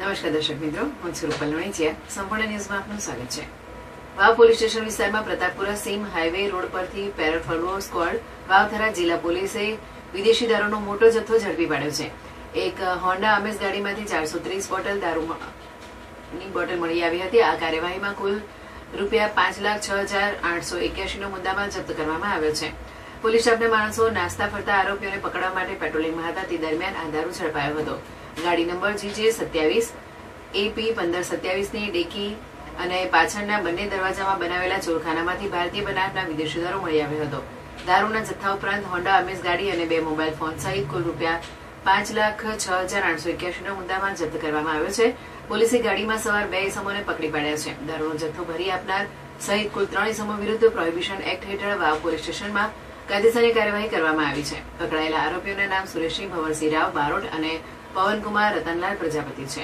નમસ્કાર દર્શક મિત્રો, હું છું રૂપલ લોણીચિયા. સંપૂર્ણ ન્યૂઝમાં આપનું સ્વાગત છે. વાવ પોલીસ સ્ટેશન વિસ્તારમાં પ્રતાપપુરા સીમ હાઈવે રોડ પરથી પેરાફર્વો સ્ક્વોડ વાવથરા જિલ્લા પોલીસે વિદેશી દારૂનો મોટો જથ્થો ઝડપી પાડ્યો છે. એક હોન્ડા અમેઝ ગાડીમાંથી 430 બોટલ દારૂની બોટલ મળી આવી હતી. આ કાર્યવાહીમાં કુલ ₹5,06,881 નો મુદ્દામાલ જપ્ત કરવામાં આવ્યો છે. પોલીસ સ્ટાફના માણસો નાસ્તા ફરતા આરોપીઓને પકડવા માટે પેટ્રોલિંગમાં હતા. તે દરમિયાન આ દારૂ ઝડપાયો હતો. ગાડી નંબર GJ27 AP 1527 ની ડેકી અને પાછળના બંને દરવાજામાં બનાવેલા ચોરખાનામાંથી ભારતીય બનાવટના વિદેશી દારૂ મળી આવ્યો હતો. દારૂના જથ્થા ઉપરાંત હોન્ડા અમેઝ ગાડી અને 2 મોબાઈલ ફોન સહિત કુલ ₹5,06,881 નો મુદ્દામાલ જપ્ત કરવામાં આવ્યો છે. પોલીસે ગાડીમાં સવાર 2 ઇસમોને પકડી પાડ્યા છે. દારૂનો જથ્થો ભરી આપનાર સહિત કુલ 3 ઇસમો વિરુદ્ધ પ્રોહિબિશન એક્ટ હેઠળ વાવ પોલીસ સ્ટેશનમાં કાયદેસરની કાર્યવાહી કરવામાં આવી છે. પકડાયેલા આરોપીઓના નામ સુરેશસિંહ ભવરસિંહ રાવ બારોટ અને પવનકુમાર રતનલાલ પ્રજાપતિ છે.